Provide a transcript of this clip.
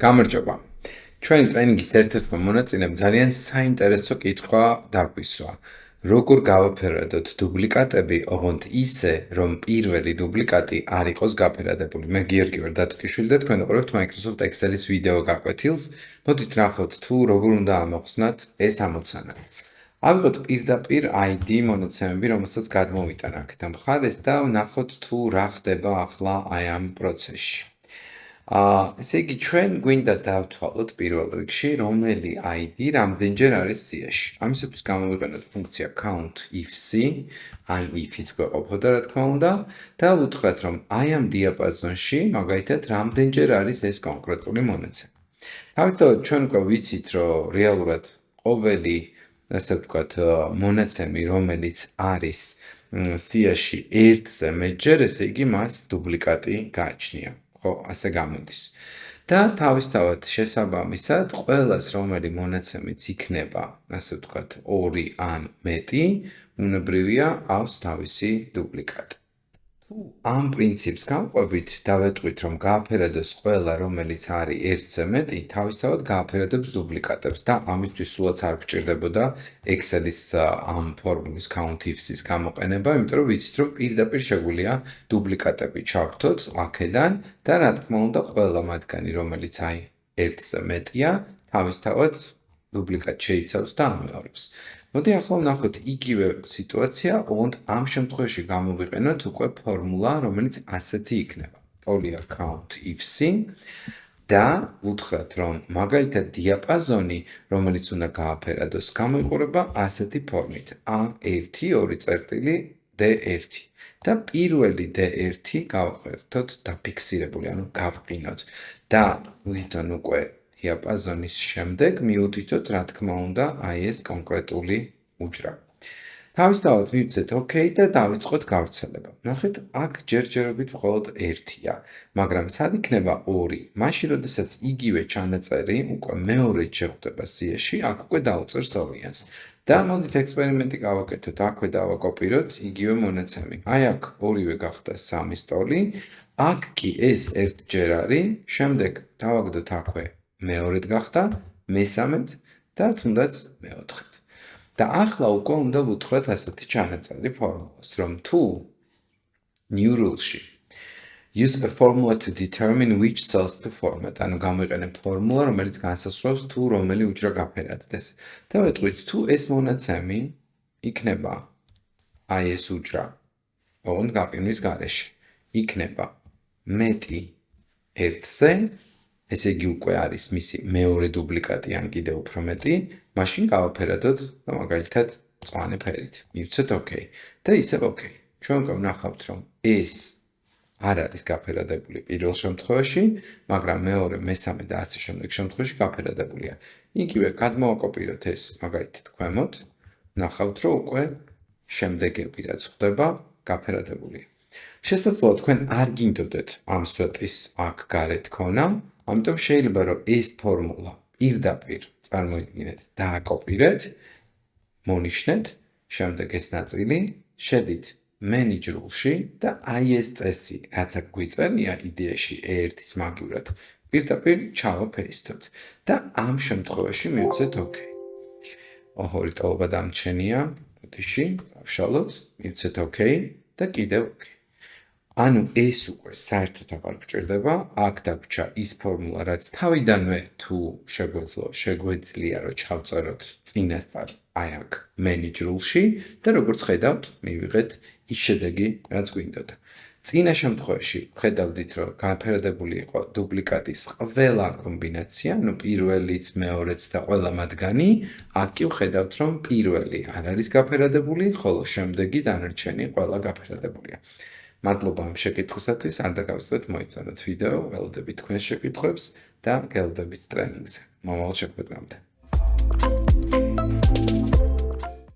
გამარჯობა. ჩვენი ტრენინგის ერთ-ერთმა მონაწილემ ძალიან საინტერესო კითხვა დაგვისვა. როგორ გავაფერადოთ დუპლიკატები, ოღონდ ისე, რომ პირველი დუპლიკატი არ იყოს გაფერადებული. მე გიორგი ვარ დათვიშვილი და თქვენ უყურებთ Microsoft Excel-ის ვიდეო გაკვეთილს. მოდით ნახოთ თუ როგორ უნდა ამოხსნათ ეს ამოცანა. ავიღოთ პირდაპირ ID მონაცემები, რომელსაც გადმოვიტან აქ და მხარეს და ვნახოთ თუ რა ხდება ახლა აი ამ პროცესში. ესე იგი ჩვენ გვინდა დავთვალოთ პირველ რიგში რომელი ID რამდენჯერ არის სიაში. ამისათვის გამოვიყენოთ ფუნქცია count if-c, ან if-იც გვეყოფოდა რა თქმა უნდა და ვუთხრათ რომ აი ამ დიაპაზონში მაგალითად რამდენჯერ არის ეს კონკრეტული მონაცემი. თავისთავად ჩვენ უკვე ვიცით რომ რეალურად ყოველი ასე ვთქვათ მონაცემი რომელიც არის სიაში ერთზე მეტჯერ, ესე იგი მას დუპლიკატი გააჩნია. ხო, ასე გამოდის. და თავისთავად შესაბამისად, ყველას რომელი მონაცემიც იქნება, ასე ვთქვათ, 2 ან მეტი, უნებრივია აქვს თავისი დუპლიკატი. თუ ამ პრინციპს გავყვებით, დავეტყვით, რომ გააფერადოს ყველა, რომელიც არის ერთზე მეტი, თავისთავად გააფერადებს დუპლიკატებს და ამისთვის სულაც არ გჭირდებოდა Excel-ის ამ ფორმულის count if-ს გამოყენება, იმიტომ რომ ვიცით, რომ პირდაპირ შეგვიძლია დუპლიკატები ჩავრთოთ აქედან და რა თქმა უნდა, ყველა მათგანი, რომელიც აი ერთზე მეტია, თავისთავად დუპლიკატ შეიცავს და ამეორებს. მოდი ახლა ვნახოთ იგივე სიტუაცია, ოღონდ ამ შემთხვევაში გამოვიყენოთ უკვე ფორმულა, რომელიც ასეთი იქნება. ტოლია count if-c და ვუთხრათ, რომ მაგალითად დიაპაზონი, რომელიც უნდა გააფერადოს, გამოიყურება ასეთი ფორმით: A1-2 და პირველი D1 გავხერთოთ დაფიქსირებული, ანუ გავყინოთ და თვითონ უკვე დიაპაზონის შემდეგ მივუთითოთ, რა თქმა უნდა, აი ეს კონკრეტული უჯრა. თავისთავად მივცეთ OK და დავიწყოთ გავრცელება. ნახეთ, აქ ჯერჯერობით მხოლოდ 1-ია, მაგრამ სად იქნება 2? მაშინ, როდესაც იგივე ჩანაწერი უკვე მეორედ შეხვდება სიაში, აქ უკვე დაუწერს 2-იანს. და მოდით ექსპერიმენტი გავაკეთოთ, აქვე დავაკოპიროთ იგივე მონაცემი. აი აქ ორივე გახდა 3 სტოლი, აქ კი ეს ერთჯერ არის, შემდეგ დავაგდოთ აქვე მეორედ გახდა, მესამედ და თუნდაც მეოთხედ. და ახლა უკვე უნდა ვუთხრათ ასეთი ჩანაწერი ფორმულას, რომ თუ new rule-ში use a formula to determine which cells to format, ანუ გამოვიყენებ ფორმულა, რომელიც განსაზღვრავს თუ რომელი უჯრა გაფერადდეს. და ვეტყვით, თუ ეს მონაცემი იქნება აი ეს უჯრა, ოღონდ გაყინვის გარეშე, იქნება მეტი 1-ზე, ესე იგი უკვე არის მისი მეორე დუპლიკატი ან კიდევ უფრო მეტი, მაშინ გავაფერადოთ და მაგალითად მწვანე ფერით. მივცეთ OK და ისევ OK. ჩვენ უკვე ვნახავთ, რომ ეს არ არის გაფერადებული პირველ შემთხვევაში, მაგრამ მეორე, მესამე და ასე შემდეგ შემთხვევაში გაფერადებულია. იგივე გადმოვაკოპიროთ ეს მაგალითად ქვემოთ, ვნახავთ, რომ უკვე შემდეგები რაც ხდება, გაფერადებულია. შესაძლოა თქვენ არ გინდოდეთ ამ სვეტის აქ გარეთ ქონა, ამიტომ შეიძლება რომ ეს ფორმულა პირდაპირ წარმოიდგინეთ, დააკოპირეთ, მონიშნეთ, შემდეგ ეს ნაწილი შედით manage rule-ში და აი ეს წესი, რაც აქ გვიწერია იდეაში A1-ის მაგივრად, პირდაპირ ჩავაფეისტოთ და ამ შემთხვევაში მივცეთ OK. ოღონდ ტოლობა დამჩენია, ბოდიში, წავშალოთ, მივცეთ OK და კიდევ OK. ანუ ეს უკვე საერთოდ აღარ გჭირდება, აქ დაგვრჩა ის ფორმულა, რაც თავიდანვე თუ შეგვეძლია რომ ჩავწეროთ წინასწარ აი აქ manage rule-ში და როგორც ხედავთ, მივიღეთ ის შედეგი, რაც გვინდოდა. წინა შემთხვევაში ხედავდით, რომ გაფერადებული იყო დუპლიკატის ყველა კომბინაცია, ანუ პირველიც, მეორეც და ყველა მათგანი, აქ კი ვხედავთ, რომ პირველი არ არის გაფერადებული, ხოლო შემდეგი დანარჩენი ყველა გაფერადებულია. მადლობა ამ შეკითხვისათვის, არ დაგავიწყდეთ მოიწონოთ ვიდეო, ველოდებით თქვენს შეკითხვებს და გელოდებით ტრენინგზე. მომავალ შეხვედრამდე.